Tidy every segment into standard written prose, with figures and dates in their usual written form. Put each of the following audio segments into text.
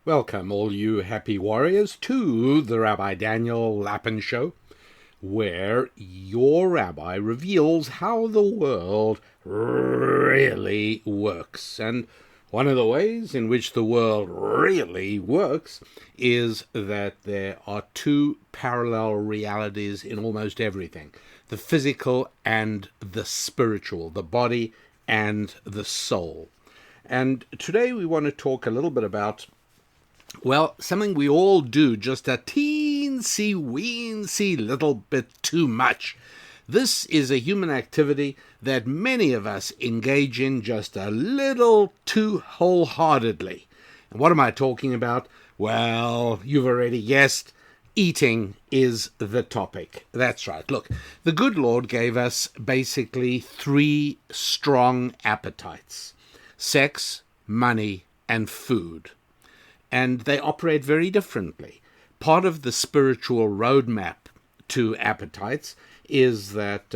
Welcome, all you happy warriors, to the Rabbi Daniel Lapin Show, where your rabbi reveals how the world really works. And one of the ways in which the world really works is that there are two parallel realities in almost everything: the physical and the spiritual, the body and the soul. And today we want to talk a little bit about something we all do just a teensy-weensy little bit too much. This is a human activity that many of us engage in just a little too wholeheartedly. And what am I talking about? Well, you've already guessed. Eating is the topic. That's right. Look, the good Lord gave us basically three strong appetites: sex, money, and food. And they operate very differently. Part of the spiritual roadmap to appetites is that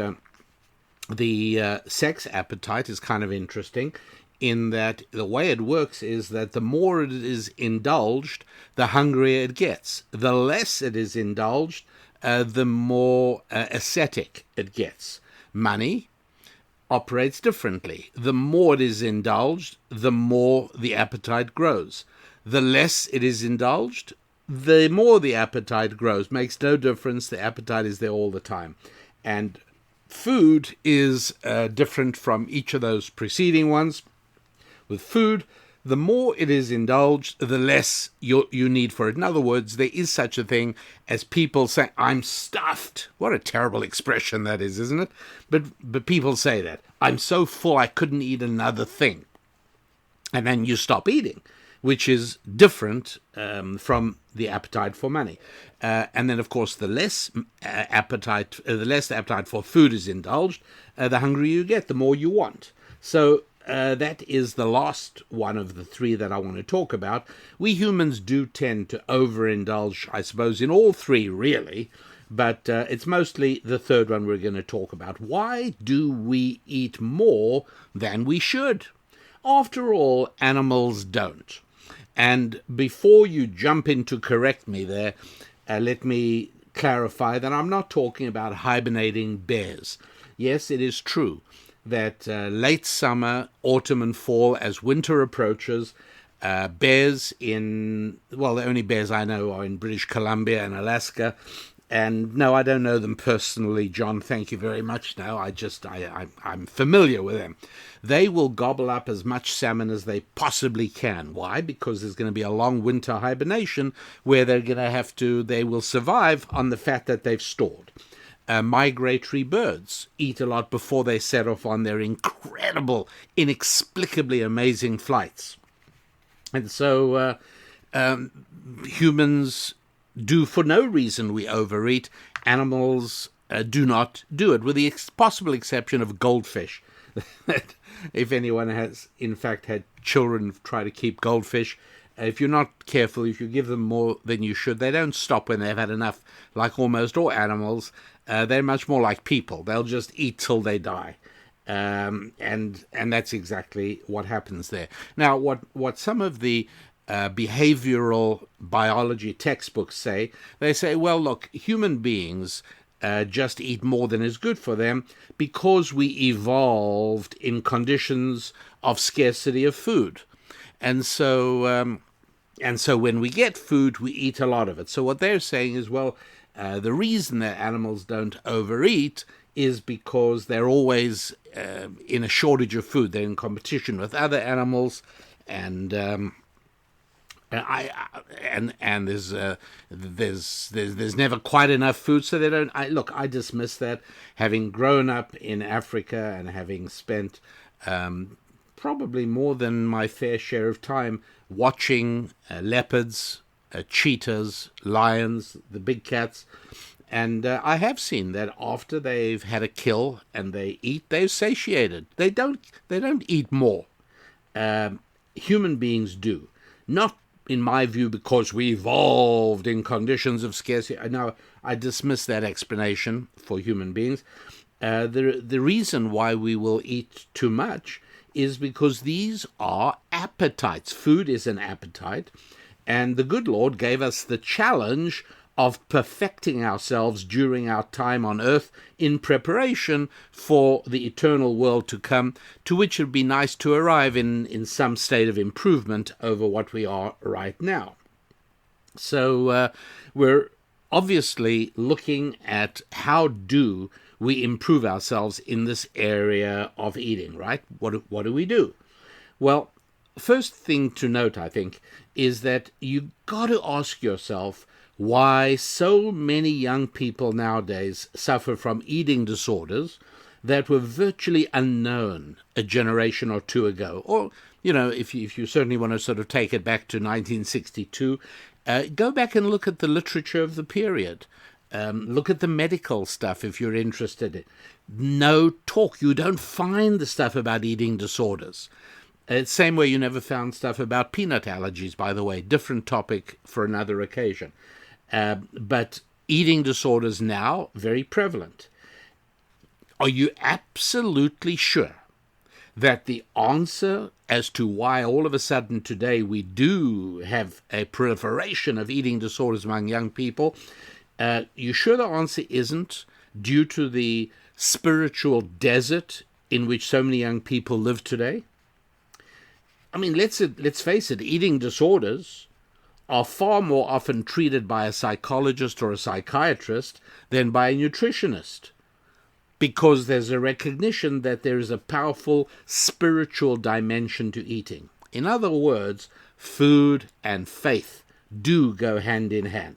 the sex appetite is kind of interesting, in that the way it works is that the more it is indulged, the hungrier it gets. The less it is indulged, the more ascetic it gets. Money operates differently. The more it is indulged, the more the appetite grows. The less it is indulged, the more the appetite grows. Makes no difference. The appetite is there all the time. And food is different from each of those preceding ones. With food, the more it is indulged, the less you need for it. In other words, there is such a thing as people say, "I'm stuffed." What a terrible expression that is, isn't it? But people say that. "I'm so full I couldn't eat another thing." And then you stop eating, which is different from the appetite for money. And then, of course, the less the appetite for food is indulged, the hungrier you get, the more you want. So that is the last one of the three that I want to talk about. We humans do tend to overindulge, I suppose, in all three, really. But it's mostly the third one we're going to talk about. Why do we eat more than we should? After all, animals don't. And before you jump in to correct me there, let me clarify that I'm not talking about hibernating bears. Yes, it is true that late summer, autumn, and fall, as winter approaches, bears the only bears I know are in British Columbia and Alaska. And no, I don't know them personally, John. Thank you very much. No, I'm familiar with them. They will gobble up as much salmon as they possibly can. Why? Because there's going to be a long winter hibernation where they will survive on the fat that they've stored. Migratory birds eat a lot before they set off on their incredible, inexplicably amazing flights. And so humans do, for no reason, we overeat. Animals do not do it, with the possible exception of goldfish. If anyone has, in fact, had children try to keep goldfish, if you're not careful, if you give them more than you should, they don't stop when they've had enough. Like almost all animals, they're much more like people. They'll just eat till they die. And that's exactly what happens there. Now, what some of the behavioral biology textbooks say, they say, well, look, human beings just eat more than is good for them because we evolved in conditions of scarcity of food. And so when we get food, we eat a lot of it. So what they're saying is, the reason that animals don't overeat is because they're always in a shortage of food. They're in competition with other animals, and there's never quite enough food, so they don't. I dismiss that. Having grown up in Africa and having spent probably more than my fair share of time watching leopards, cheetahs, lions, the big cats, and I have seen that after they've had a kill and they eat, they're satiated. They don't eat more. Human beings do, not, in my view, because we evolved in conditions of scarcity. Now, I dismiss that explanation for human beings. The reason why we will eat too much is because these are appetites. Food is an appetite, And the good Lord gave us the challenge of perfecting ourselves during our time on earth in preparation for the eternal world to come, to which it would be nice to arrive in some state of improvement over what we are right now. So we're obviously looking at how do we improve ourselves in this area of eating, right? What do we do? Well, first thing to note, I think, is that you've got to ask yourself why so many young people nowadays suffer from eating disorders that were virtually unknown a generation or two ago. Or, if you certainly want to sort of take it back to 1962, go back and look at the literature of the period. Look at the medical stuff if you're interested. No talk. You don't find the stuff about eating disorders. Same way you never found stuff about peanut allergies, by the way. Different topic for another occasion. But eating disorders now, very prevalent. Are you absolutely sure that the answer as to why all of a sudden today we do have a proliferation of eating disorders among young people, you sure the answer isn't due to the spiritual desert in which so many young people live today? I mean, let's face it, eating disorders are far more often treated by a psychologist or a psychiatrist than by a nutritionist, because there's a recognition that there is a powerful spiritual dimension to eating. In other words, food and faith do go hand in hand.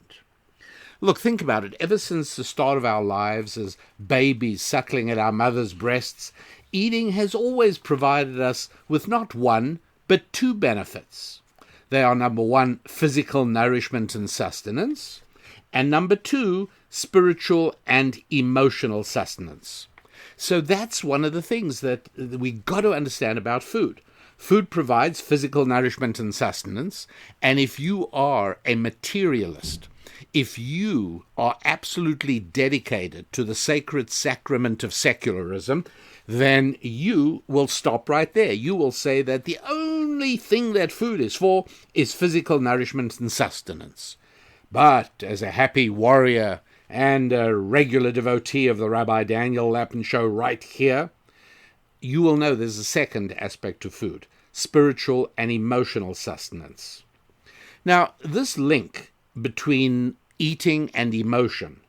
Look, think about it. Ever since the start of our lives as babies suckling at our mother's breasts, eating has always provided us with not one, but two benefits. They are, number one, physical nourishment and sustenance, and number two, spiritual and emotional sustenance. So that's one of the things that we got to understand about food. Food provides physical nourishment and sustenance, and if you are a materialist, if you are absolutely dedicated to the sacred sacrament of secularism, then you will stop right there. You will say that the only thing that food is for is physical nourishment and sustenance. But as a happy warrior and a regular devotee of the Rabbi Daniel Lapin Show right here, you will know there's a second aspect to food, spiritual and emotional sustenance. Now, this link between eating and emotion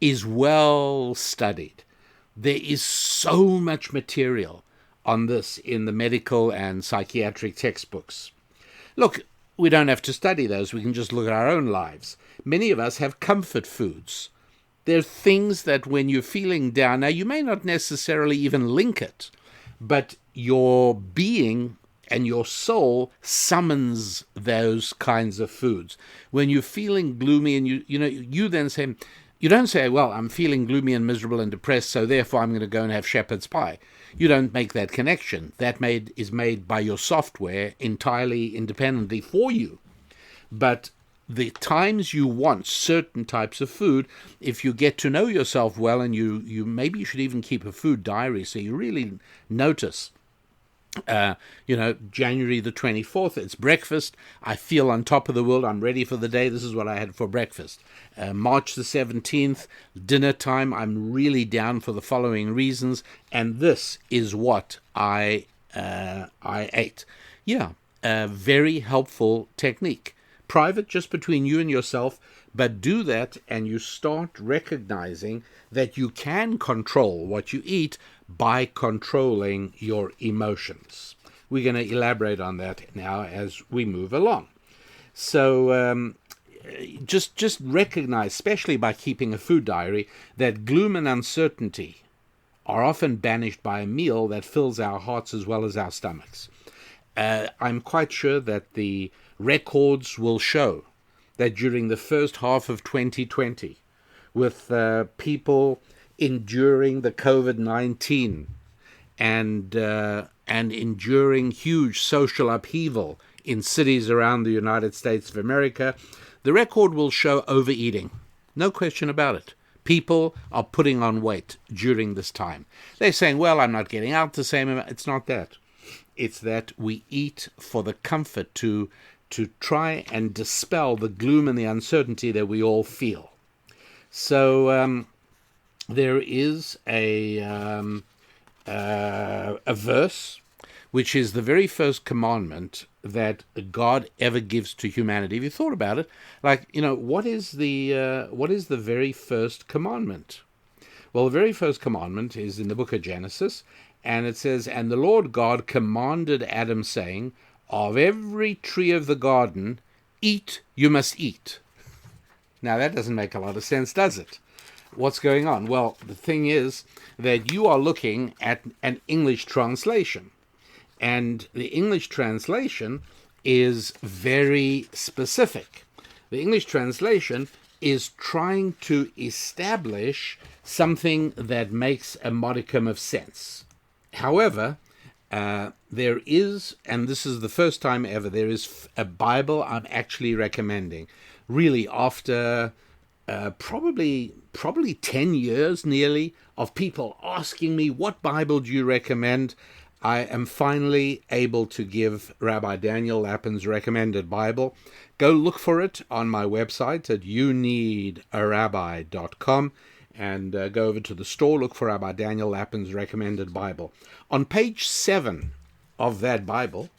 is well studied. There is so much material on this in the medical and psychiatric textbooks. Look, we don't have to study those. We can just look at our own lives. Many of us have comfort foods. They're things that when you're feeling down, now you may not necessarily even link it, but your being and your soul summons those kinds of foods. When you're feeling gloomy and you then say, you don't say, well, I'm feeling gloomy and miserable and depressed, so therefore I'm going to go and have shepherd's pie. You don't make that connection. That is made by your software entirely independently for you. But the times you want certain types of food, if you get to know yourself well, and you maybe you should even keep a food diary so you really notice. January the 24th, it's breakfast. I feel on top of the world. I'm ready for the day. This is what I had for breakfast. March the 17th, dinner time. I'm really down for the following reasons, and this is what I ate. Yeah, a very helpful technique. Private, just between you and yourself, but do that and you start recognizing that you can control what you eat by controlling your emotions. We're going to elaborate on that now as we move along. So just recognize, especially by keeping a food diary, that gloom and uncertainty are often banished by a meal that fills our hearts as well as our stomachs. I'm quite sure that the records will show that during the first half of 2020, with people enduring the COVID-19 and enduring huge social upheaval in cities around the United States of America, the record will show overeating. No question about it. People are putting on weight during this time. They're saying, well, I'm not getting out the same amount. It's not that. It's that we eat for the comfort to to try and dispel the gloom and the uncertainty that we all feel. So there is a verse which is the very first commandment that God ever gives to humanity. If you thought about it, like, what is the very first commandment? Well, the very first commandment is in the book of Genesis, and it says, "And the Lord God commanded Adam, saying, of every tree of the garden, eat you must eat." Now, that doesn't make a lot of sense, does it? What's going on? Well, the thing is that you are looking at an English translation. And the English translation is very specific. The English translation is trying to establish something that makes a modicum of sense. However, there is, and this is the first time ever, there is a Bible I'm actually recommending. Really, after probably 10 years nearly of people asking me, what Bible do you recommend? I am finally able to give Rabbi Daniel Lapin's recommended Bible. Go look for it on my website at youneedarabbi.com and go over to the store, look for Rabbi Daniel Lapin's recommended Bible. On page 7 of that Bible,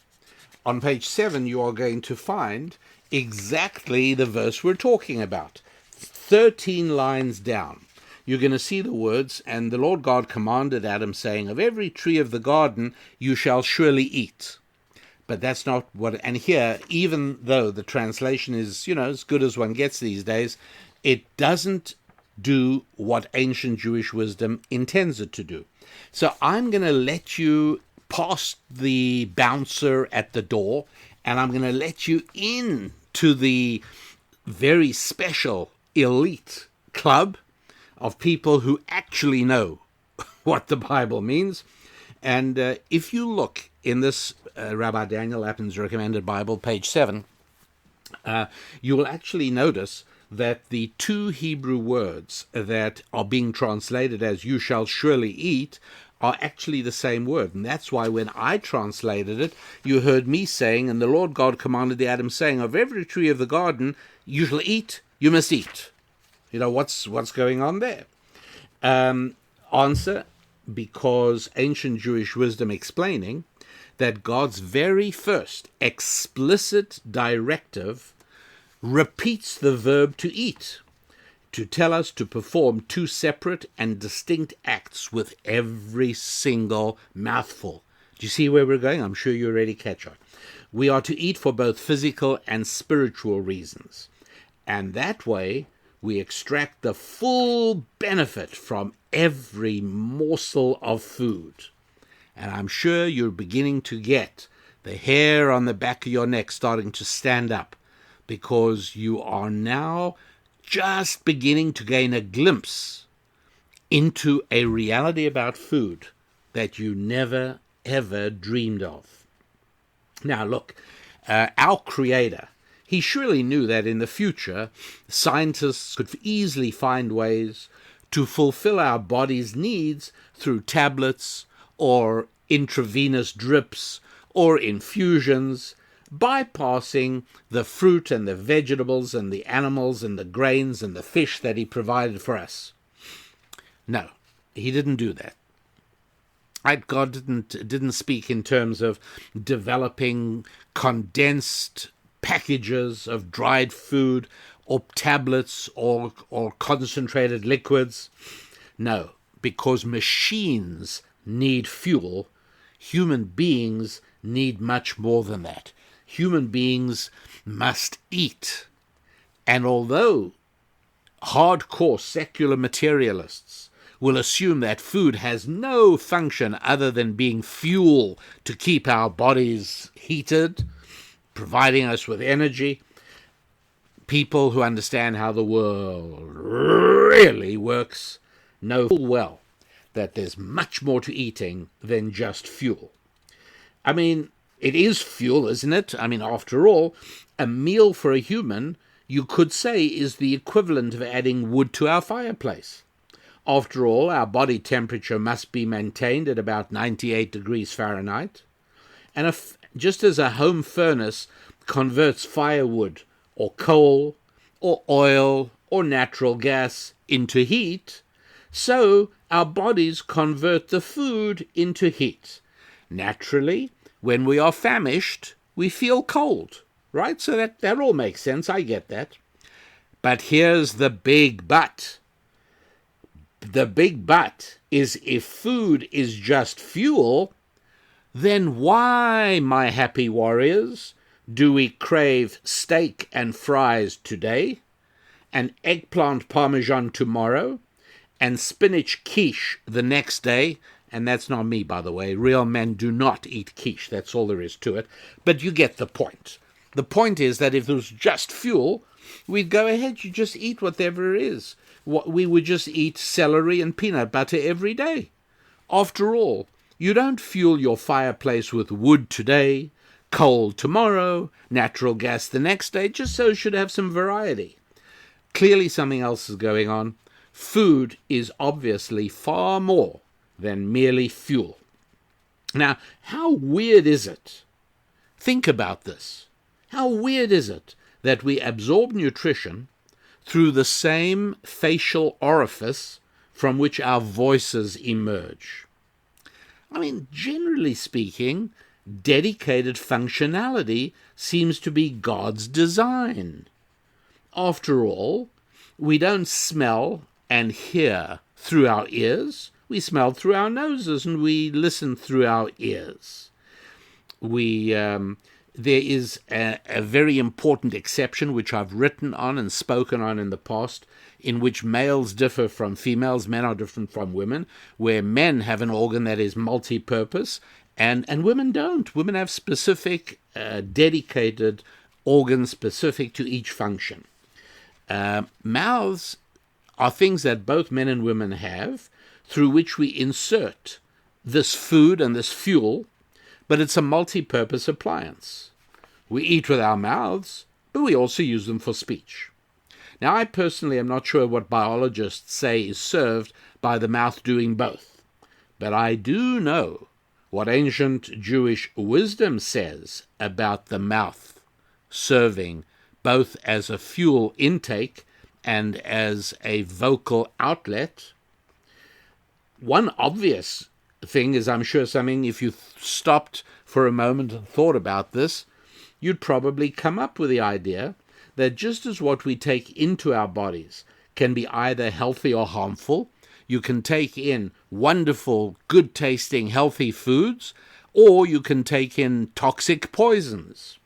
on page 7 you are going to find exactly the verse we're talking about. 13 lines down. You're going to see the words, "And the Lord God commanded Adam, saying, of every tree of the garden you shall surely eat." But that's not what, and here, even though the translation is, as good as one gets these days, it doesn't do what ancient Jewish wisdom intends it to do. So I'm going to let you past the bouncer at the door, and I'm going to let you in to the very special elite club of people who actually know what the Bible means. And if you look in this Rabbi Daniel Lapin's recommended Bible, page 7, you will actually notice that the two Hebrew words that are being translated as "you shall surely eat" are actually the same word. And that's why when I translated it, you heard me saying, "And the Lord God commanded the Adam, saying, of every tree of the garden you shall eat, you must eat." What's going on there? Answer, because ancient Jewish wisdom explaining that God's very first explicit directive repeats the verb to eat, to tell us to perform two separate and distinct acts with every single mouthful. Do you see where we're going? I'm sure you already catch on. We are to eat for both physical and spiritual reasons. And that way, we extract the full benefit from every morsel of food. And I'm sure you're beginning to get the hair on the back of your neck starting to stand up, because you are now just beginning to gain a glimpse into a reality about food that you never, ever dreamed of. Now, look, our Creator, he surely knew that in the future, scientists could easily find ways to fulfill our body's needs through tablets or intravenous drips or infusions, bypassing the fruit and the vegetables and the animals and the grains and the fish that he provided for us. No, he didn't do that. God didn't speak in terms of developing condensed packages of dried food or tablets or concentrated liquids. No, because machines need fuel, human beings need much more than that. Human beings must eat. And although hardcore secular materialists will assume that food has no function other than being fuel to keep our bodies heated, providing us with energy, people who understand how the world really works know full well that there's much more to eating than just fuel. I mean, it is fuel, isn't it? I mean, after all, a meal for a human, you could say, is the equivalent of adding wood to our fireplace. After all, our body temperature must be maintained at about 98 degrees Fahrenheit. And just as a home furnace converts firewood or coal or oil or natural gas into heat, so our bodies convert the food into heat. Naturally, when we are famished, we feel cold, right? So that all makes sense. I get that. But here's the big but. The big but is if food is just fuel, then why, my happy warriors, do we crave steak and fries today, and eggplant parmesan tomorrow, and spinach quiche the next day? And that's not me, by the way. Real men do not eat quiche. That's all there is to it. But you get the point. The point is that if it was just fuel, we'd go ahead, you just eat whatever it is. We would just eat celery and peanut butter every day. After all, you don't fuel your fireplace with wood today, coal tomorrow, natural gas the next day, just so it should have some variety. Clearly something else is going on. Food is obviously far more than merely fuel. Now, how weird is it? Think about this. How weird is it that we absorb nutrition through the same facial orifice from which our voices emerge? I mean, generally speaking, dedicated functionality seems to be God's design. After all, we don't smell and hear through our ears. We smell through our noses and we listen through our ears. There is a very important exception, which I've written on and spoken on in the past, in which males differ from females, men are different from women, where men have an organ that is multi-purpose, and women don't. Women have specific, dedicated organs specific to each function. Mouths are things that both men and women have, through which we insert this food and this fuel, but it's a multi-purpose appliance. We eat with our mouths, but we also use them for speech. Now, I personally am not sure what biologists say is served by the mouth doing both, but I do know what ancient Jewish wisdom says about the mouth serving both as a fuel intake and as a vocal outlet. One obvious thing is, I'm sure, something, if you stopped for a moment and thought about this, you'd probably come up with the idea that just as what we take into our bodies can be either healthy or harmful, you can take in wonderful, good-tasting, healthy foods, or you can take in toxic poisons.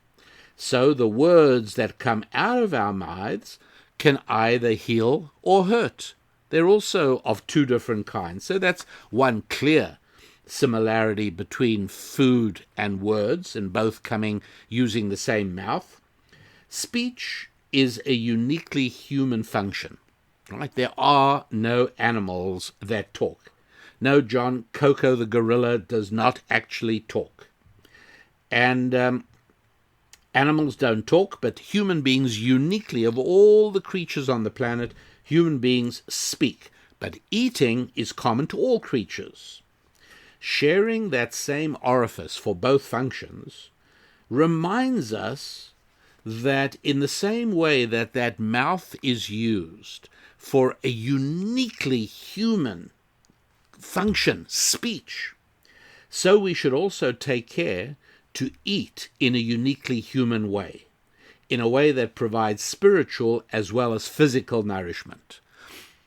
So the words that come out of our mouths can either heal or hurt. They're also of two different kinds. So that's one clear similarity between food and words, and both coming using the same mouth. Speech is a uniquely human function. Right? There are no animals that talk. No, John, Coco the gorilla does not actually talk. And animals don't talk, but human beings uniquely, of all the creatures on the planet, human beings speak. But eating is common to all creatures. Sharing that same orifice for both functions reminds us that in the same way that that mouth is used for a uniquely human function, speech, so we should also take care to eat in a uniquely human way, in a way that provides spiritual as well as physical nourishment.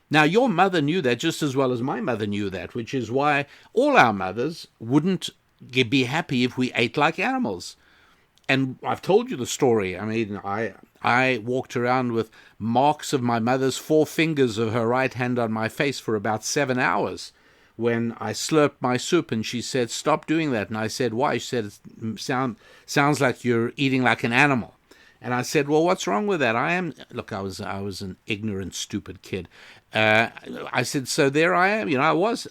Now, your mother knew that just as well as my mother knew that, which is why all our mothers wouldn't be happy if we ate like animals. And I've told you the story. I mean, I walked around with marks of my mother's 4 fingers of her right hand on my face for about 7 hours when I slurped my soup, and she said, "Stop doing that." And I said, "Why?" She said, "It sounds like you're eating like an animal." And I said, "Well, what's wrong with that? I was an ignorant, stupid kid. I said, so there I am.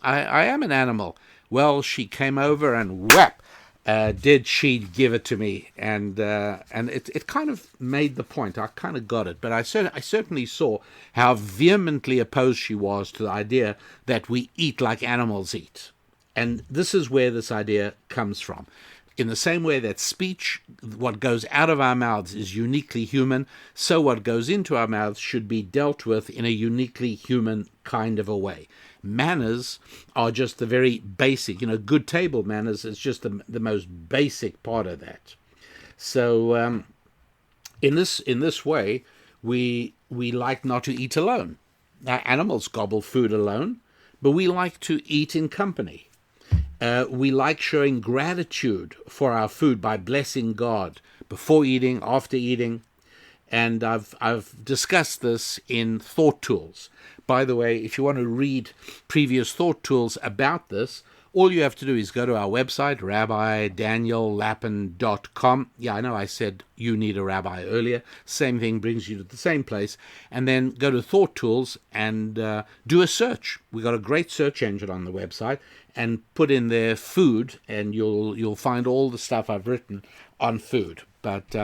I am an animal. Well, she came over and whap, did she give it to me. And it kind of made the point. I kind of got it. But I certainly saw how vehemently opposed she was to the idea that we eat like animals eat. And this is where this idea comes from. In the same way that speech, what goes out of our mouths, is uniquely human, so what goes into our mouths should be dealt with in a uniquely human kind of a way. Manners are just the very basic, good table manners is just the most basic part of that. So in this way, we like not to eat alone. Now, animals gobble food alone, but we like to eat in company. We like showing gratitude for our food by blessing God before eating, after eating, and I've discussed this in Thought Tools. By the way, if you want to read previous Thought Tools about this, all you have to do is go to our website, rabbidaniellapin.com. Yeah, I know I said you need a rabbi earlier. Same thing brings you to the same place. And then go to Thought Tools and do a search. We got a great search engine on the website, and put in there food, and you'll find all the stuff I've written on food. But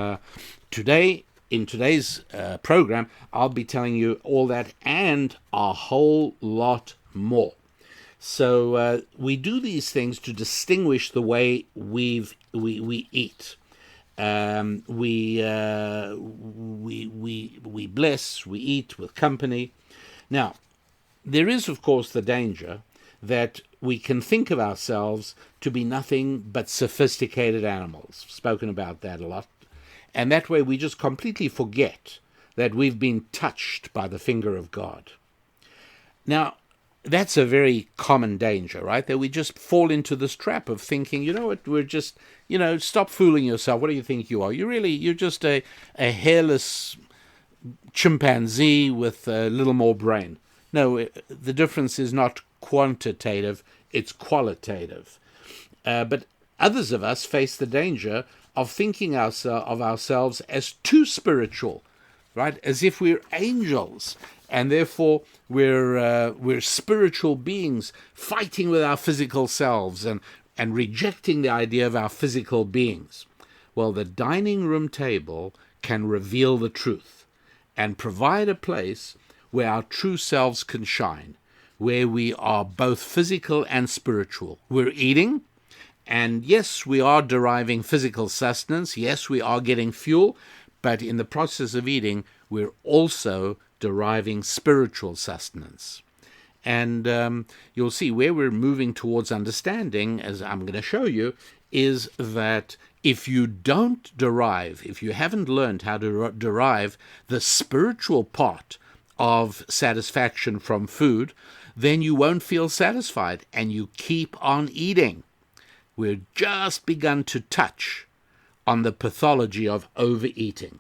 in today's program, I'll be telling you all that and a whole lot more. So we do these things to distinguish the way we eat. We bless, we eat with company. Now, there is, of course, the danger that we can think of ourselves to be nothing but sophisticated animals. I've spoken about that a lot. And that way we just completely forget that we've been touched by the finger of God. Now, that's a very common danger, right? That we just fall into this trap of thinking, we're just, stop fooling yourself. What do you think you are? You're just a hairless chimpanzee with a little more brain. No, the difference is not quantitative, it's qualitative. But others of us face the danger of thinking of ourselves as too spiritual, right? As if we're angels, and therefore we're spiritual beings fighting with our physical selves and rejecting the idea of our physical beings. Well, the dining room table can reveal the truth and provide a place where our true selves can shine, where we are both physical and spiritual. We're eating, and yes, we are deriving physical sustenance. Yes, we are getting fuel, but in the process of eating, we're also deriving spiritual sustenance. And you'll see where we're moving towards understanding, as I'm going to show you, is that if you haven't learned how to derive the spiritual part of satisfaction from food, then you won't feel satisfied and you keep on eating. We've just begun to touch on the pathology of overeating.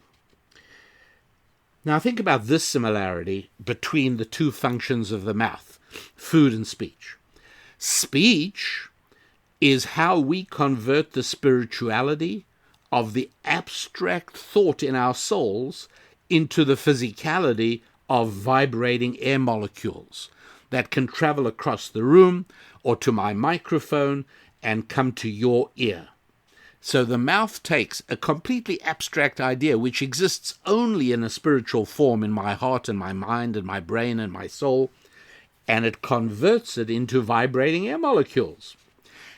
Now think about this similarity between the two functions of the mouth, food and speech. Speech is how we convert the spirituality of the abstract thought in our souls into the physicality of vibrating air molecules that can travel across the room or to my microphone and come to your ear. So the mouth takes a completely abstract idea which exists only in a spiritual form in my heart and my mind and my brain and my soul, and it converts it into vibrating air molecules.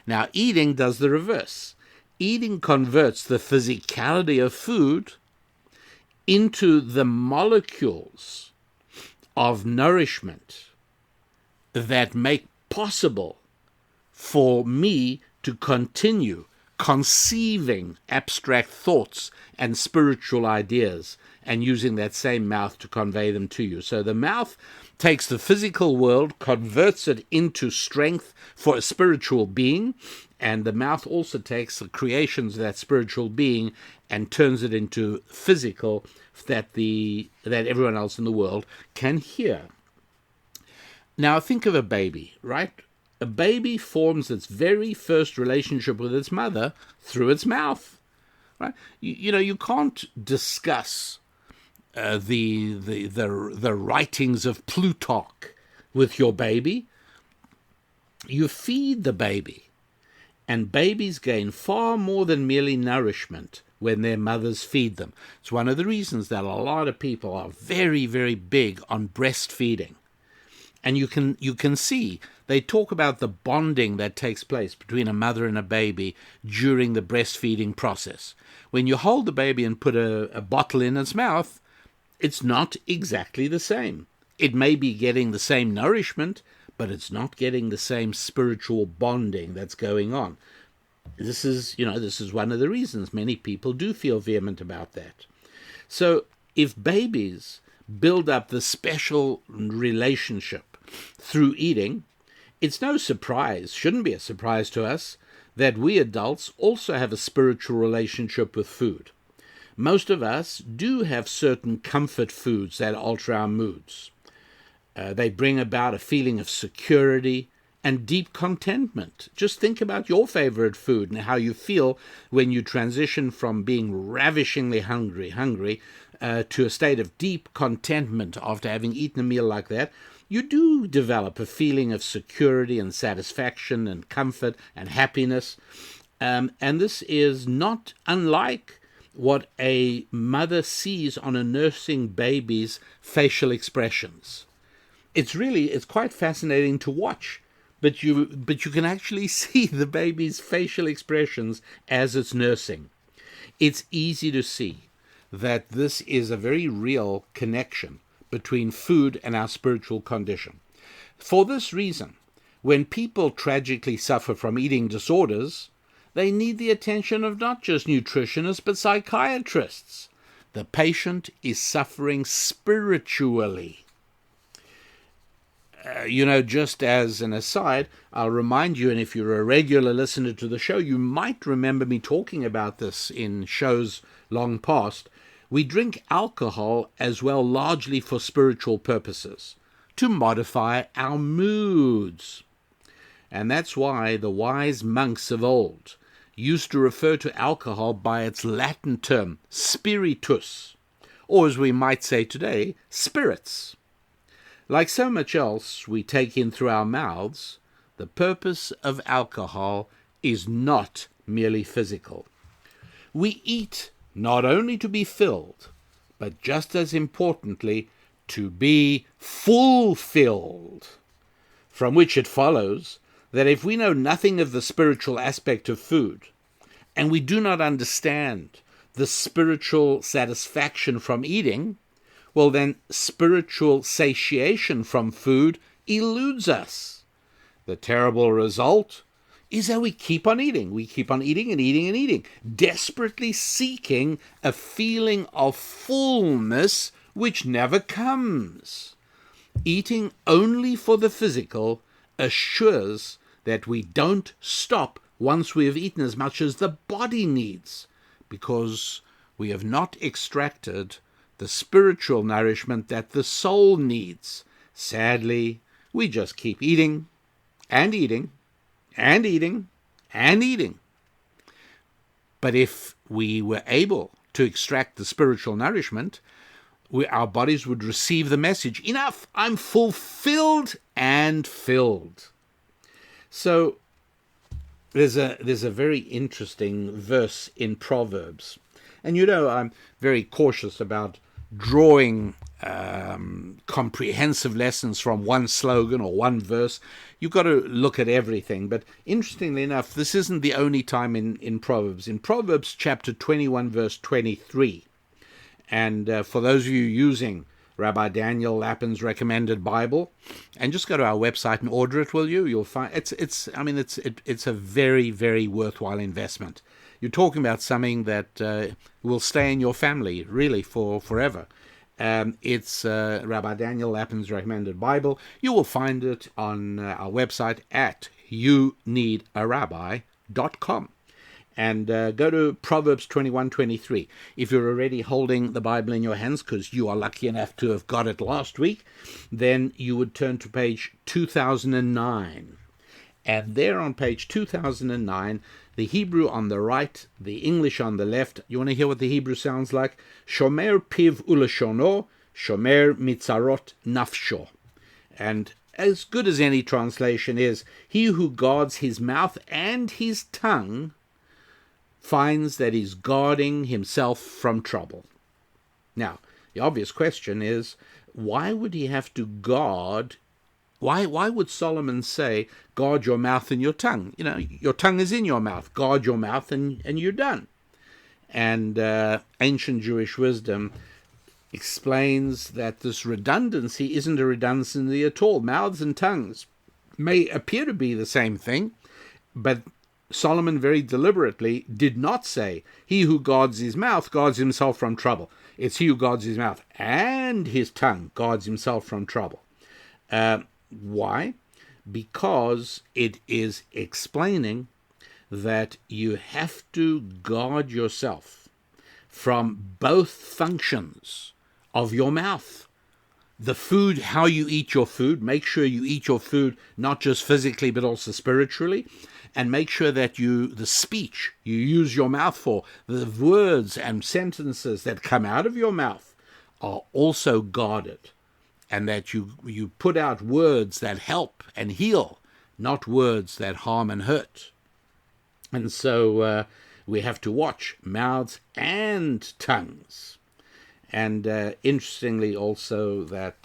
Now, eating does the reverse. Eating converts the physicality of food into the molecules of nourishment that make possible for me to continue conceiving abstract thoughts and spiritual ideas and using that same mouth to convey them to you. So the mouth takes the physical world, converts it into strength for a spiritual being, and the mouth also takes the creations of that spiritual being and turns it into physical that everyone else in the world can hear. Now think of a baby, right? A baby forms its very first relationship with its mother through its mouth, right? You can't discuss the writings of Plutarch with your baby. You feed the baby, and babies gain far more than merely nourishment when their mothers feed them. It's one of the reasons that a lot of people are very, very big on breastfeeding. And you can see they talk about the bonding that takes place between a mother and a baby during the breastfeeding process. When you hold the baby and put a bottle in its mouth, it's not exactly the same. It may be getting the same nourishment, but it's not getting the same spiritual bonding that's going on. This is one of the reasons many people do feel vehement about that. So if babies build up the special relationship through eating, it's no surprise, shouldn't be a surprise to us, that we adults also have a spiritual relationship with food. Most of us do have certain comfort foods that alter our moods. They bring about a feeling of security and deep contentment. Just think about your favorite food and how you feel when you transition from being ravishingly hungry to a state of deep contentment after having eaten a meal like that. You do develop a feeling of security and satisfaction and comfort and happiness. And this is not unlike what a mother sees on a nursing baby's facial expressions. It's quite fascinating to watch, but you can actually see the baby's facial expressions as it's nursing. It's easy to see that this is a very real connection between food and our spiritual condition. For this reason, when people tragically suffer from eating disorders, they need the attention of not just nutritionists, but psychiatrists. The patient is suffering spiritually. Just as an aside, I'll remind you, and if you're a regular listener to the show, you might remember me talking about this in shows long past. We drink alcohol as well largely for spiritual purposes, to modify our moods. And that's why the wise monks of old used to refer to alcohol by its Latin term, spiritus, or as we might say today, spirits. Like so much else we take in through our mouths, the purpose of alcohol is not merely physical. We eat not only to be filled, but just as importantly, to be fulfilled. From which it follows that if we know nothing of the spiritual aspect of food, and we do not understand the spiritual satisfaction from eating, well then spiritual satiation from food eludes us. The terrible result is that we keep on eating. We keep on eating and eating and eating, desperately seeking a feeling of fullness which never comes. Eating only for the physical assures that we don't stop once we have eaten as much as the body needs, because we have not extracted the spiritual nourishment that the soul needs. Sadly, we just keep eating and eating and eating and eating. But if we were able to extract the spiritual nourishment, our bodies would receive the message, enough, I'm fulfilled and filled. So there's a very interesting verse in Proverbs. And I'm very cautious about drawing comprehensive lessons from one slogan or one verse. You've got to look at everything. But interestingly enough, this isn't the only time in Proverbs. In Proverbs chapter 21, verse 23, and for those of you using Rabbi Daniel Lappin's recommended Bible, and just go to our website and order it, will you? You'll find it's a very, very worthwhile investment. You're talking about something that will stay in your family really for forever. It's Rabbi Daniel Lappin's recommended Bible. You will find it on our website at youneedarabbi.com. And go to Proverbs 21:23. If you're already holding the Bible in your hands, because you are lucky enough to have got it last week, then you would turn to page 2009. And there on page 2009, the Hebrew on the right, the English on the left. You want to hear what the Hebrew sounds like? Shomer piv ulashono, shomer mitzarot nafsho. And as good as any translation is, he who guards his mouth and his tongue finds that he's guarding himself from trouble. Now, the obvious question is, why would he have to guard Why would Solomon say, guard your mouth and your tongue? Your tongue is in your mouth. Guard your mouth and you're done. And ancient Jewish wisdom explains that this redundancy isn't a redundancy at all. Mouths and tongues may appear to be the same thing, but Solomon very deliberately did not say, he who guards his mouth guards himself from trouble. It's he who guards his mouth and his tongue guards himself from trouble. Why? Because it is explaining that you have to guard yourself from both functions of your mouth. The food, how you eat your food, make sure you eat your food not just physically but also spiritually, and make sure that the speech you use your mouth for, the words and sentences that come out of your mouth are also guarded, and that you put out words that help and heal, not words that harm and hurt. And so we have to watch mouths and tongues. And interestingly also that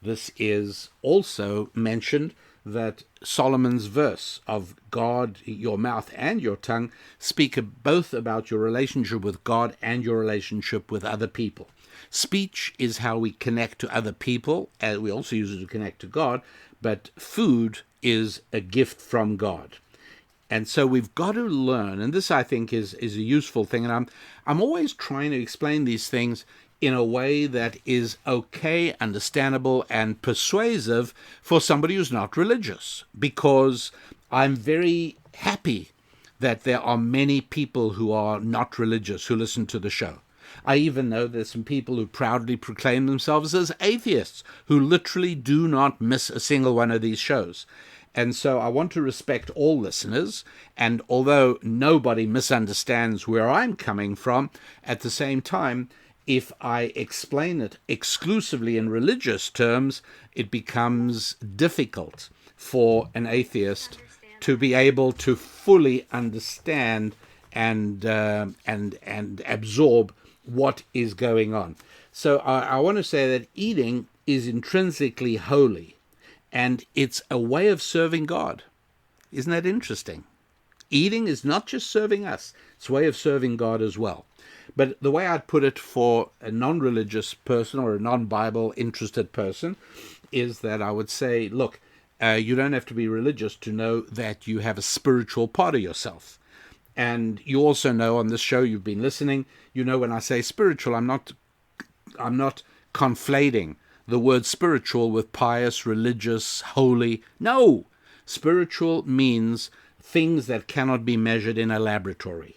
this is also mentioned, that Solomon's verse of guard your mouth and your tongue speak both about your relationship with God and your relationship with other people. Speech is how we connect to other people, and we also use it to connect to God, but food is a gift from God. And so we've got to learn, and this I think is a useful thing, and I'm always trying to explain these things in a way that is okay, understandable, and persuasive for somebody who's not religious, because I'm very happy that there are many people who are not religious who listen to the show. I even know there's some people who proudly proclaim themselves as atheists who literally do not miss a single one of these shows. And so I want to respect all listeners, and although nobody misunderstands where I'm coming from, at the same time, if I explain it exclusively in religious terms, it becomes difficult for an atheist to be able to fully understand and absorb what is going on. So I want to say that eating is intrinsically holy, and it's a way of serving God. Isn't that interesting? Eating is not just serving us, it's a way of serving God as well. But the way I'd put it for a non-religious person or a non-Bible interested person is that I would say, look, you don't have to be religious to know that you have a spiritual part of yourself. And you also know on this show, you've been listening, you know when I say spiritual, I'm not conflating the word spiritual with pious, religious, holy. No, spiritual means things that cannot be measured in a laboratory.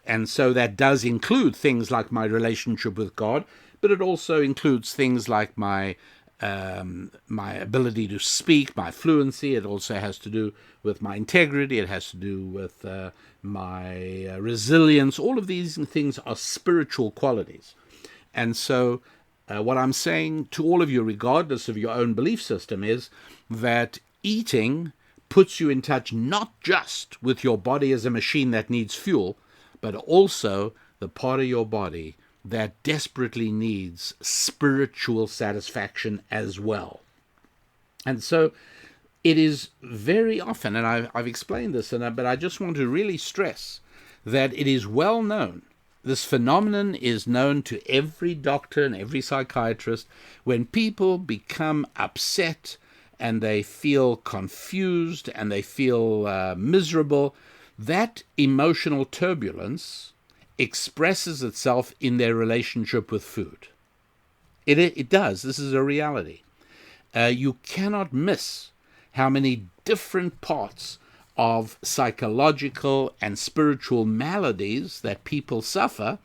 And so that does include things like my relationship with God, but it also includes things like my ability to speak, my fluency. It also has to do with my integrity. It has to do with my resilience. All of these things are spiritual qualities. And so what I'm saying to all of you, regardless of your own belief system, is that eating puts you in touch not just with your body as a machine that needs fuel, but also the part of your body that desperately needs spiritual satisfaction as well. And so it is very often, and I've explained this, but I just want to really stress that it is well known. This phenomenon is known to every doctor and every psychiatrist. When people become upset and they feel confused and they feel miserable, that emotional turbulence expresses itself in their relationship with food. It does. This is a reality. You cannot miss how many different parts of psychological and spiritual maladies that people suffer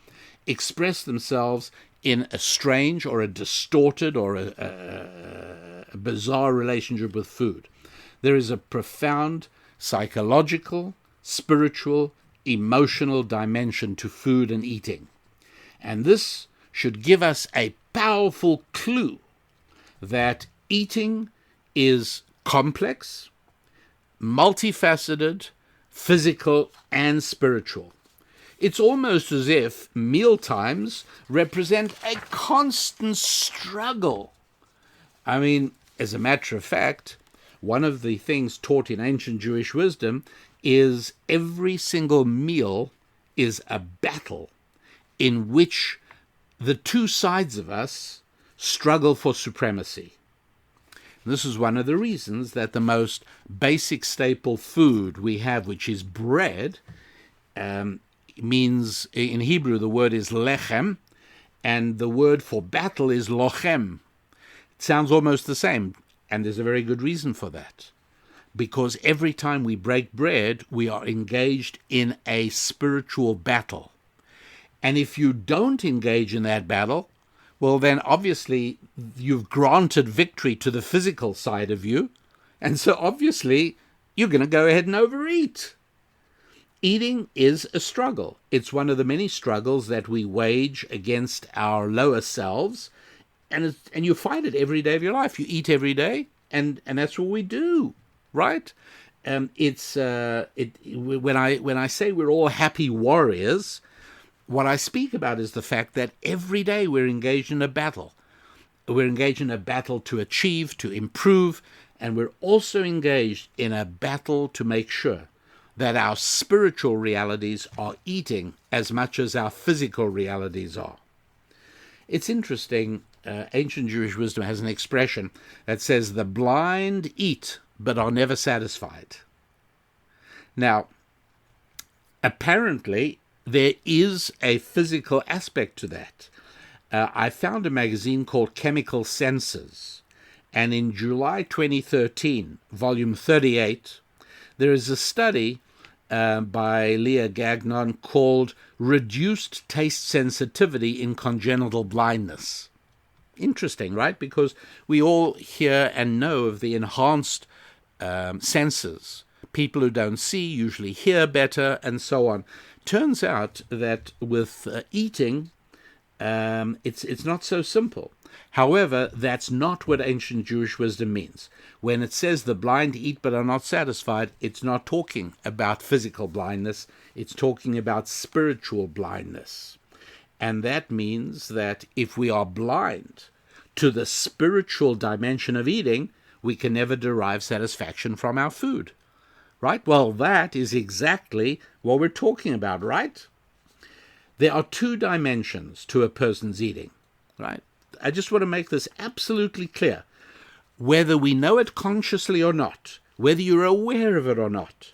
express themselves in a strange or a distorted or a bizarre relationship with food. There is a profound psychological, spiritual, emotional dimension to food and eating. And this should give us a powerful clue that eating is complex, multifaceted, physical, and spiritual. It's almost as if meal times represent a constant struggle. I mean, As a matter of fact, one of the things taught in ancient Jewish wisdom is every single meal is a battle in which the two sides of us struggle for supremacy. This is one of the reasons that the most basic staple food we have, which is bread, means, in Hebrew, the word is lechem, and the word for battle is lochem. It sounds almost the same, and there's a very good reason for that. Because every time we break bread, we are engaged in a spiritual battle. And if you don't engage in that battle, well, then obviously you've granted victory to the physical side of you, and so obviously you're going to go ahead and overeat. Eating is a struggle. It's one of the many struggles that we wage against our lower selves, and you fight it every day of your life. You eat every day, and that's what we do, right? When I say we're all happy warriors, what I speak about is the fact that every day we're engaged in a battle. We're engaged in a battle to achieve, to improve, and we're also engaged in a battle to make sure that our spiritual realities are eating as much as our physical realities are. It's interesting, ancient Jewish wisdom has an expression that says, the blind eat but are never satisfied. Now, apparently, there is a physical aspect to that. I found a magazine called Chemical Senses, and in July 2013, volume 38, there is a study by Leah Gagnon called Reduced Taste Sensitivity in Congenital Blindness. Interesting, right? Because we all hear and know of the enhanced senses. People who don't see usually hear better, and so on. Turns out that with eating, it's not so simple. However, that's not what ancient Jewish wisdom means. When it says the blind eat but are not satisfied, it's not talking about physical blindness. It's talking about spiritual blindness. And that means that if we are blind to the spiritual dimension of eating, we can never derive satisfaction from our food. Right? Well, that is exactly what we're talking about, right? There are two dimensions to a person's eating, right? I just want to make this absolutely clear. Whether we know it consciously or not, whether you're aware of it or not,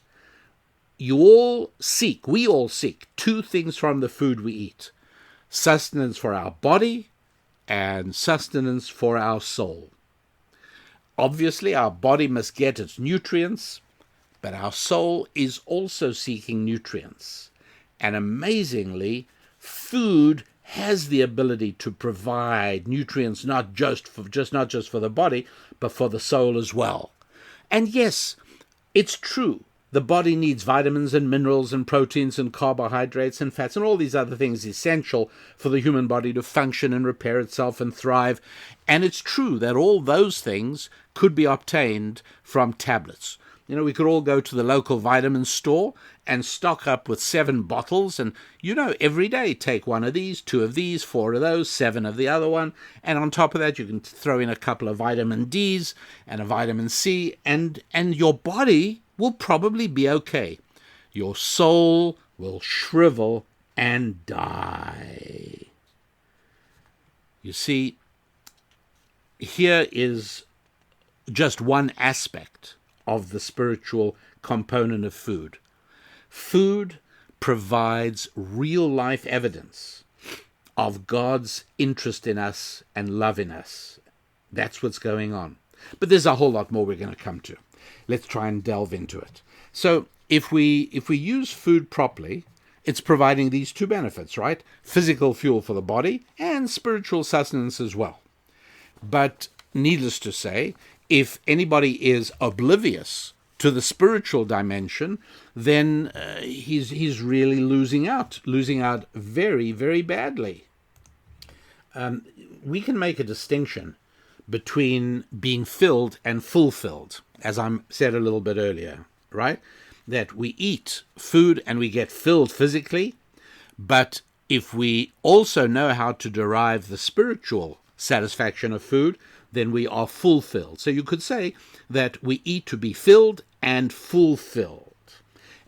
we all seek two things from the food we eat: sustenance for our body and sustenance for our soul. Obviously, our body must get its nutrients, but our soul is also seeking nutrients. And amazingly, food has the ability to provide nutrients not just for the body, but for the soul as well. And yes, it's true. The body needs vitamins and minerals and proteins and carbohydrates and fats and all these other things essential for the human body to function and repair itself and thrive. And it's true that all those things could be obtained from tablets. You know, we could all go to the local vitamin store and stock up with 7 bottles and, every day take 1 of these, 2 of these, 4 of those, 7 of the other one. And on top of that, you can throw in a couple of vitamin Ds and a vitamin C, and your body will probably be okay. Your soul will shrivel and die. You see, here is just one aspect of the spiritual component of food. Food provides real-life evidence of God's interest in us and love in us. That's what's going on. But there's a whole lot more we're going to come to. Let's try and delve into it. So if we use food properly, it's providing these two benefits, right? Physical fuel for the body and spiritual sustenance as well. But needless to say, if anybody is oblivious to the spiritual dimension, then he's really losing out very, very badly. We can make a distinction between being filled and fulfilled, as I said a little bit earlier, right? That we eat food and we get filled physically, but if we also know how to derive the spiritual satisfaction of food, then we are fulfilled. So you could say that we eat to be filled and fulfilled.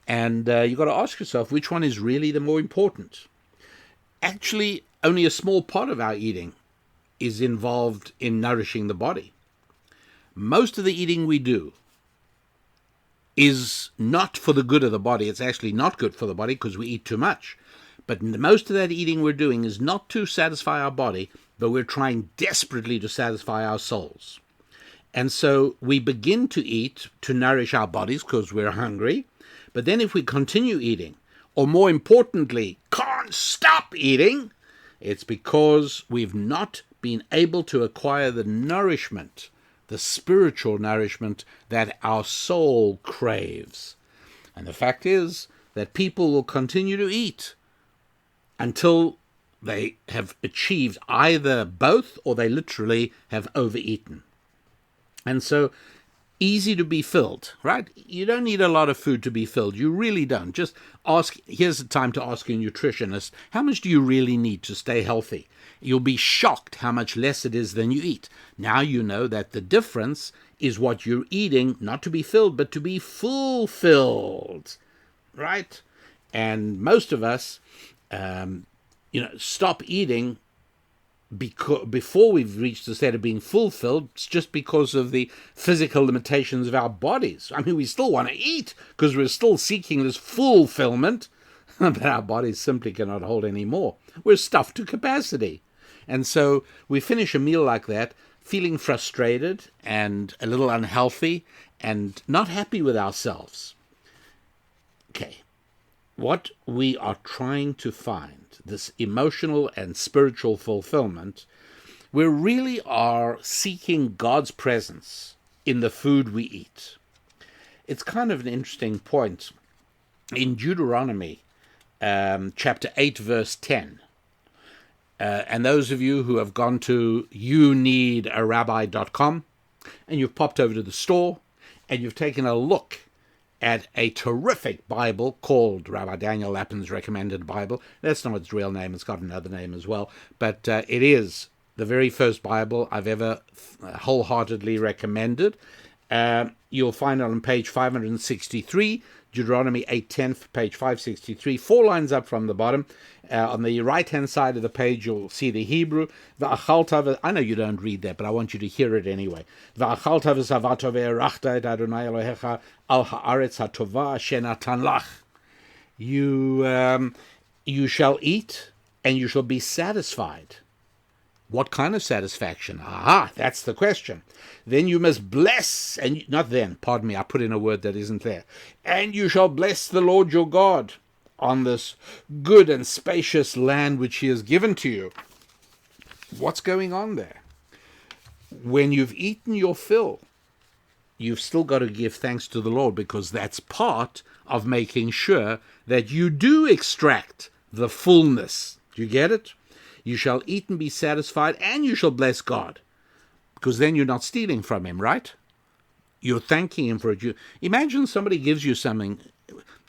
And you've got to ask yourself, which one is really the more important? Actually, only a small part of our eating is involved in nourishing the body. Most of the eating we do is not for the good of the body. It's actually not good for the body because we eat too much. But most of that eating we're doing is not to satisfy our body, but we're trying desperately to satisfy our souls. And so we begin to eat to nourish our bodies because we're hungry. But then if we continue eating, or more importantly, can't stop eating, it's because we've not been able to acquire the nourishment, the spiritual nourishment that our soul craves. And the fact is that people will continue to eat until they have achieved either both or they literally have overeaten. And so, easy to be filled, right? You don't need a lot of food to be filled. You really don't. Just ask, here's the time to ask your nutritionist, how much do you really need to stay healthy? You'll be shocked how much less it is than you eat. Now you know that the difference is what you're eating, not to be filled, but to be fulfilled, right? And most of us, stop eating before we've reached the state of being fulfilled, it's just because of the physical limitations of our bodies. I mean, we still want to eat because we're still seeking this fulfillment, but our bodies simply cannot hold any more. We're stuffed to capacity. And so we finish a meal like that feeling frustrated and a little unhealthy and not happy with ourselves. Okay, what we are trying to find, this emotional and spiritual fulfillment, we really are seeking God's presence in the food we eat. It's kind of an interesting point. In Deuteronomy chapter 8, verse 10, and those of you who have gone to youneedarabbi.com and you've popped over to the store and you've taken a look at a terrific Bible called Rabbi Daniel Lapin's Recommended Bible. That's not its real name. It's got another name as well. But it is the very first Bible I've ever wholeheartedly recommended. You'll find it on page 563, Deuteronomy 8:10, page 563, 4 lines up from the bottom. On the right-hand side of the page, you'll see the Hebrew. I know you don't read that, but I want you to hear it anyway. You shall eat, and you shall be satisfied. What kind of satisfaction? Aha, that's the question. Then you must bless, I put in a word that isn't there. And you shall bless the Lord your God on this good and spacious land which he has given to you. What's going on there? When you've eaten your fill, you've still got to give thanks to the Lord, because that's part of making sure that you do extract the fullness. Do you get it? You shall eat and be satisfied, and you shall bless God, because then you're not stealing from him, right? You're thanking him for it. Imagine somebody gives you something.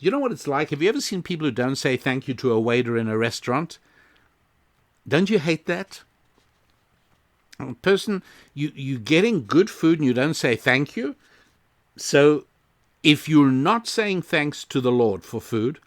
You know what it's like? Have you ever seen people who don't say thank you to a waiter in a restaurant? Don't you hate that? A person, you're getting good food and you don't say thank you. So if you're not saying thanks to the Lord for food,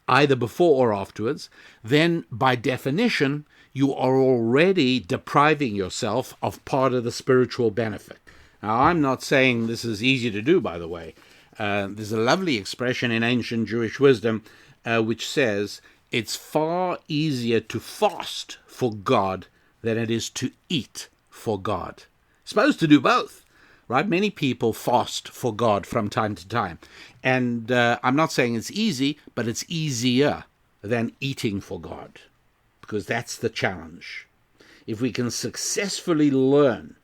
either before or afterwards, then by definition, you are already depriving yourself of part of the spiritual benefit. Now, I'm not saying this is easy to do, by the way. There's a lovely expression in ancient Jewish wisdom which says it's far easier to fast for God than it is to eat for God. Supposed to do both, right? Many people fast for God from time to time. And I'm not saying it's easy, but it's easier than eating for God, because that's the challenge. If we can successfully learn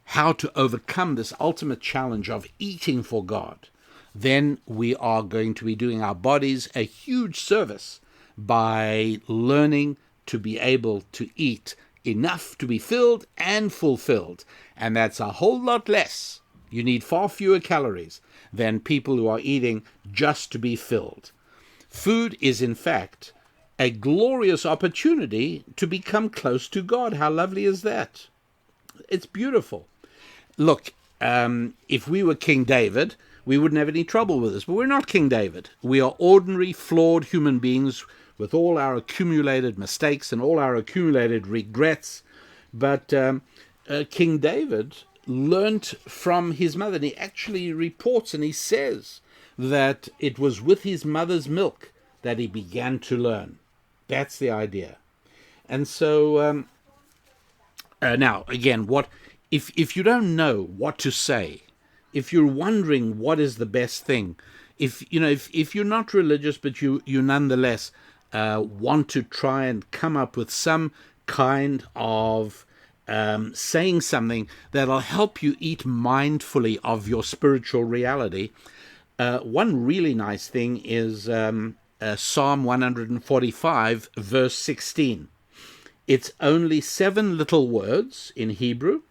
how to overcome this ultimate challenge of eating for God, then we are going to be doing our bodies a huge service by learning to be able to eat enough to be filled and fulfilled. And that's a whole lot less. You need far fewer calories than people who are eating just to be filled. Food is, in fact, a glorious opportunity to become close to God. How lovely is that? It's beautiful. Look, if we were King David, we wouldn't have any trouble with this. But we're not King David. We are ordinary, flawed human beings with all our accumulated mistakes and all our accumulated regrets. But King David learnt from his mother. And he actually reports and he says that it was with his mother's milk that he began to learn. That's the idea. And so now, again, if you don't know what to say, if you're wondering what is the best thing, if you're not religious but you nonetheless want to try and come up with some kind of saying something that'll help you eat mindfully of your spiritual reality, one really nice thing is Psalm 145, verse 16. It's only 7 little words in Hebrew,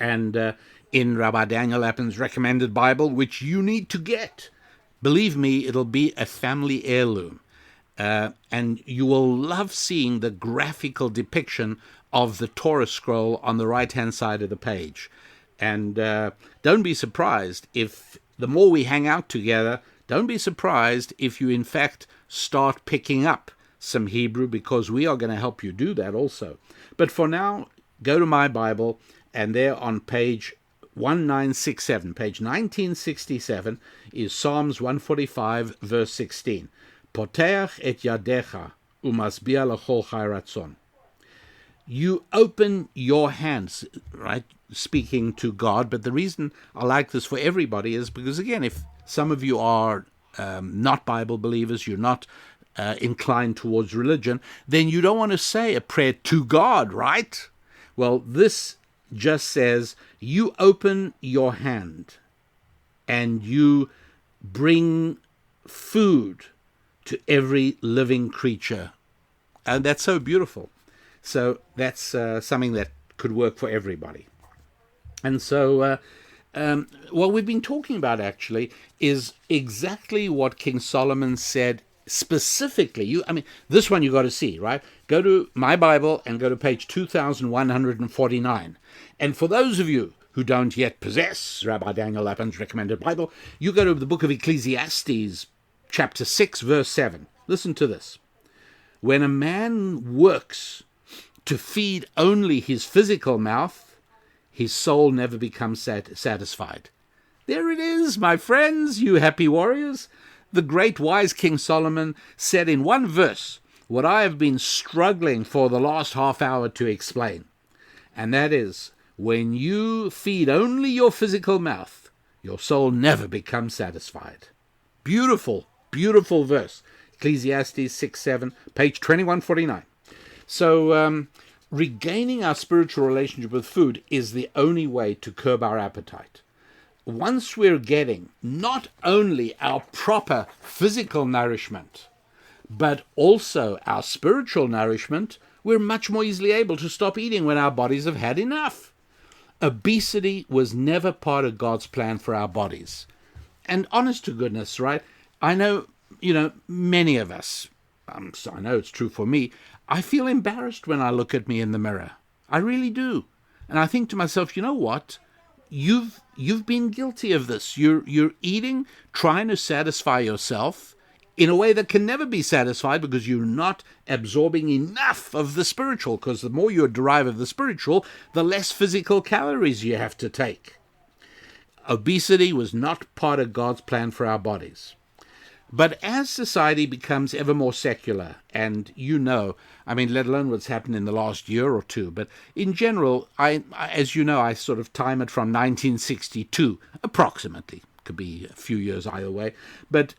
and in Rabbi Daniel Lapin's recommended Bible, which you need to get. Believe me, it'll be a family heirloom. And you will love seeing the graphical depiction of the Torah scroll on the right-hand side of the page. And don't be surprised if the more we hang out together, don't be surprised if you in fact start picking up some Hebrew, because we are going to help you do that also. But for now, go to my Bible, and there on page 1967, page 1967, is Psalms 145, verse 16. Poteach et yadecha umasbia lechol chai ratzon. You open your hands, right, speaking to God. But the reason I like this for everybody is because, again, if some of you are not Bible believers, you're not inclined towards religion, then you don't want to say a prayer to God, right? Well, this just says you open your hand and you bring food to every living creature. And that's so beautiful. So that's something that could work for everybody. And so what we've been talking about actually is exactly what King Solomon said specifically. This one you got to see, right? Go to my Bible and go to page 2149. And for those of you who don't yet possess Rabbi Daniel Lapin's recommended Bible, you go to the book of Ecclesiastes, chapter 6, verse 7. Listen to this. When a man works to feed only his physical mouth, his soul never becomes satisfied. There it is, my friends, you happy warriors. The great wise King Solomon said in one verse what I have been struggling for the last half hour to explain. And that is, when you feed only your physical mouth, your soul never becomes satisfied. Beautiful, beautiful verse. Ecclesiastes 6:7, page 2149. So regaining our spiritual relationship with food is the only way to curb our appetite. Once we're getting not only our proper physical nourishment, but also our spiritual nourishment, we're much more easily able to stop eating when our bodies have had enough. Obesity was never part of God's plan for our bodies. And honest to goodness, right, I know, many of us, so I know it's true for me, I feel embarrassed when I look at me in the mirror. I really do. And I think to myself, you know what? You've been guilty of this. You're eating, trying to satisfy yourself in a way that can never be satisfied because you're not absorbing enough of the spiritual, because the more you derive of the spiritual, the less physical calories you have to take. Obesity was not part of God's plan for our bodies. But as society becomes ever more secular, and let alone what's happened in the last year or two, but in general, as you know, I sort of time it from 1962, approximately. Could be a few years either way. But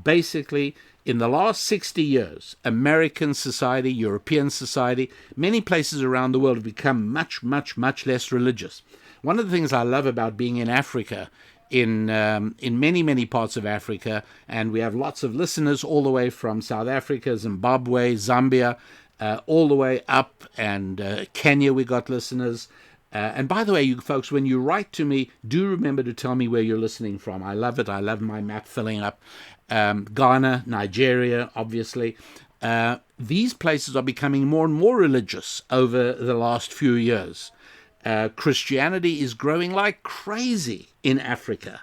basically, in the last 60 years, American society, European society, many places around the world have become much, much, much less religious. One of the things I love about being in Africa, in many, many parts of Africa, and we have lots of listeners all the way from South Africa, Zimbabwe, Zambia, all the way up, and Kenya we got listeners. And by the way, you folks, when you write to me, do remember to tell me where you're listening from. I love it. I love my map filling up. Ghana, Nigeria, obviously. These places are becoming more and more religious over the last few years. Christianity is growing like crazy in Africa.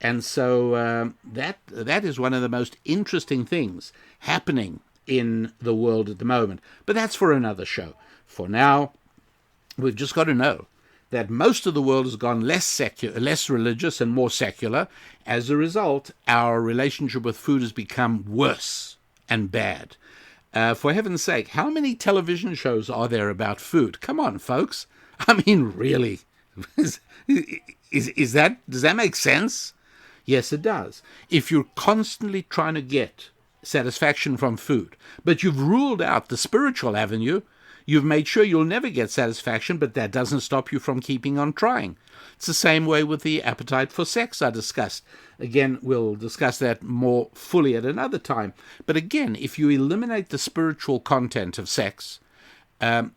And so that is one of the most interesting things happening in the world at the moment. But that's for another show. For now, we've just got to know that most of the world has gone less religious and more secular. As a result, our relationship with food has become worse and bad. For heaven's sake, how many television shows are there about food? Come on, folks. I mean, really. Does that make sense? Yes, it does. If you're constantly trying to get satisfaction from food, but you've ruled out the spiritual avenue, you've made sure you'll never get satisfaction, but that doesn't stop you from keeping on trying. It's the same way with the appetite for sex I discussed. Again, we'll discuss that more fully at another time. But again, if you eliminate the spiritual content of sex,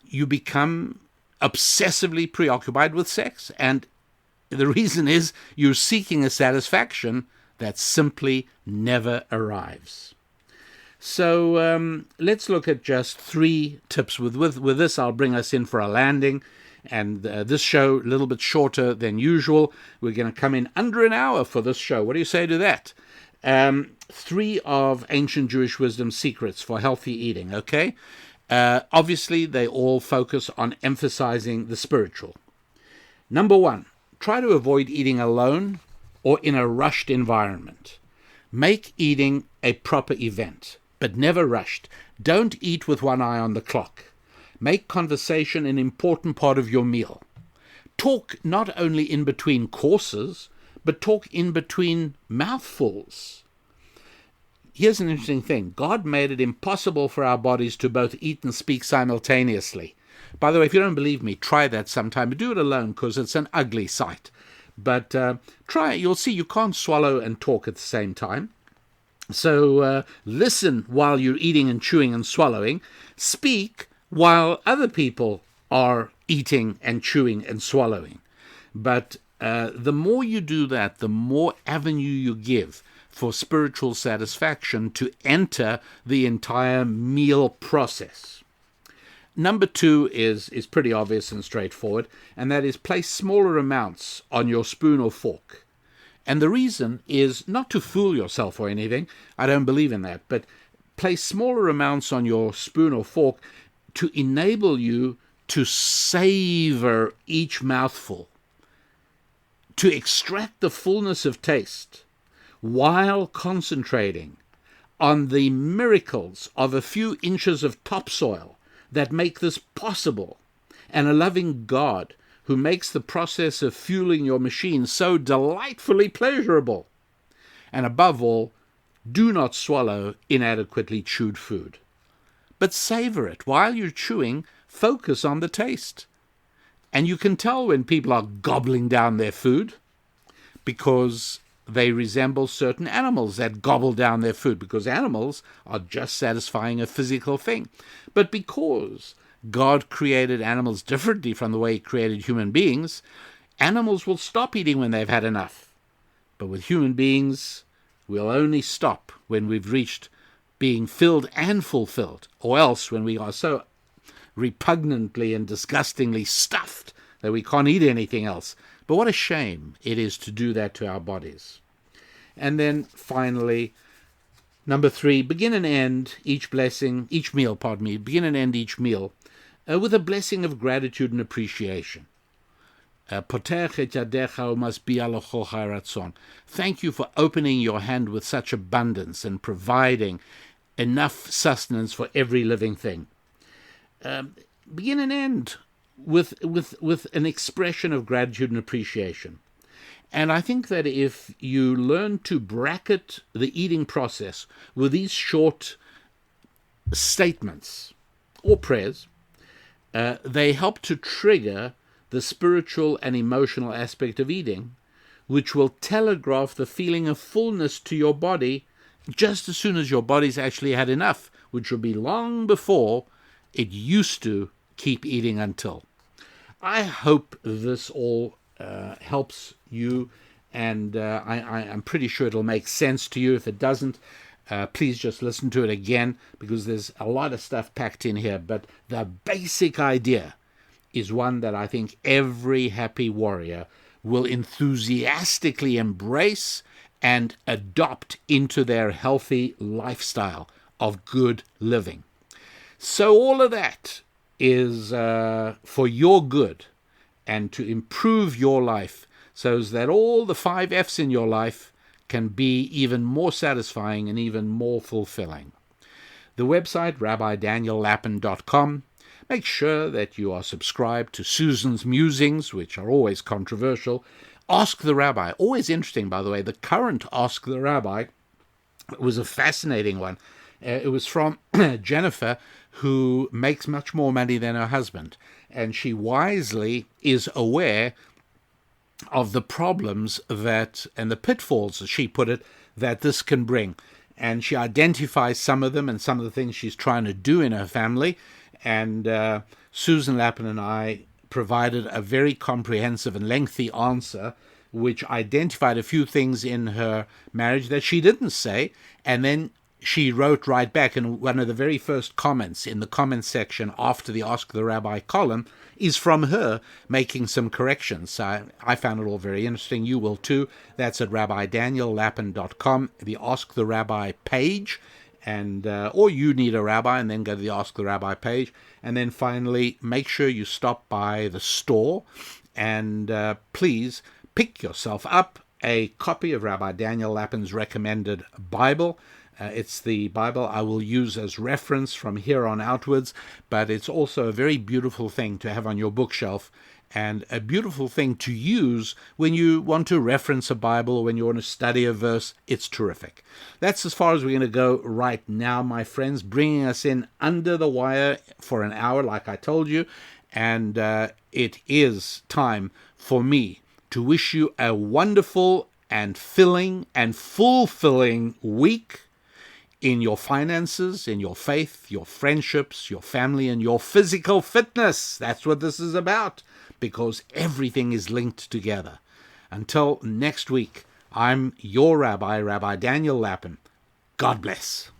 you become obsessively preoccupied with sex. And the reason is you're seeking a satisfaction that simply never arrives. So let's look at just 3 tips. With this, I'll bring us in for a landing. And this show, a little bit shorter than usual. We're going to come in under an hour for this show. What do you say to that? 3 of ancient Jewish wisdom secrets for healthy eating, okay? Obviously, they all focus on emphasizing the spiritual. Number 1, try to avoid eating alone or in a rushed environment. Make eating a proper event, but never rushed. Don't eat with one eye on the clock. Make conversation an important part of your meal. Talk not only in between courses, but talk in between mouthfuls. Here's an interesting thing. God made it impossible for our bodies to both eat and speak simultaneously. By the way, if you don't believe me, try that sometime. Do it alone because it's an ugly sight. But try it. You'll see you can't swallow and talk at the same time. So listen while you're eating and chewing and swallowing. Speak while other people are eating and chewing and swallowing. But the more you do that, the more avenue you give for spiritual satisfaction to enter the entire meal process. Number 2 is pretty obvious and straightforward, and that is place smaller amounts on your spoon or fork. And the reason is not to fool yourself or anything. I don't believe in that. But place smaller amounts on your spoon or fork to enable you to savor each mouthful, to extract the fullness of taste while concentrating on the miracles of a few inches of topsoil that make this possible, and a loving God who makes the process of fueling your machine so delightfully pleasurable. And above all, do not swallow inadequately chewed food, but savor it. While you're chewing, focus on the taste. And you can tell when people are gobbling down their food because they resemble certain animals that gobble down their food, because animals are just satisfying a physical thing. But because God created animals differently from the way he created human beings, animals will stop eating when they've had enough. But with human beings, we'll only stop when we've reached being filled and fulfilled, or else when we are so repugnantly and disgustingly stuffed that we can't eat anything else. But what a shame it is to do that to our bodies. And then finally, number 3, begin and end each meal with a blessing of gratitude and appreciation. Thank you for opening your hand with such abundance and providing enough sustenance for every living thing. Begin and end with an expression of gratitude and appreciation. And I think that if you learn to bracket the eating process with these short statements or prayers, they help to trigger the spiritual and emotional aspect of eating, which will telegraph the feeling of fullness to your body just as soon as your body's actually had enough, which will be long before it used to keep eating until. I hope this all helps you, and I'm pretty sure it'll make sense to you. If it doesn't, please just listen to it again, because there's a lot of stuff packed in here. But the basic idea is one that I think every happy warrior will enthusiastically embrace and adopt into their healthy lifestyle of good living. So all of that is for your good and to improve your life so that all the 5 F's in your life can be even more satisfying and even more fulfilling. The website, RabbiDanielLapin.com. Make sure that you are subscribed to Susan's Musings, which are always controversial. Ask the Rabbi, always interesting, by the way. The current Ask the Rabbi was a fascinating one. It was from Jennifer, who makes much more money than her husband, and she wisely is aware of the problems that, and the pitfalls, as she put it, that this can bring. And she identifies some of them and some of the things she's trying to do in her family. And Susan Lapin and I provided a very comprehensive and lengthy answer, which identified a few things in her marriage that she didn't say, and then she wrote right back. And one of the very first comments in the comments section after the Ask the Rabbi column is from her making some corrections. So I found it all very interesting. You will too. That's at RabbiDanielLapin.com, the Ask the Rabbi page. And or you need a rabbi, and then go to the Ask the Rabbi page. And then finally, make sure you stop by the store and please pick yourself up a copy of Rabbi Daniel Lapin's recommended Bible. It's the Bible I will use as reference from here on outwards, but it's also a very beautiful thing to have on your bookshelf and a beautiful thing to use when you want to reference a Bible or when you want to study a verse. It's terrific. That's as far as we're going to go right now, my friends, bringing us in under the wire for an hour, like I told you, and it is time for me to wish you a wonderful and filling and fulfilling week in your finances, in your faith, your friendships, your family, and your physical fitness. That's what this is about, because everything is linked together. Until next week, I'm your Rabbi, Rabbi Daniel Lapin. God bless.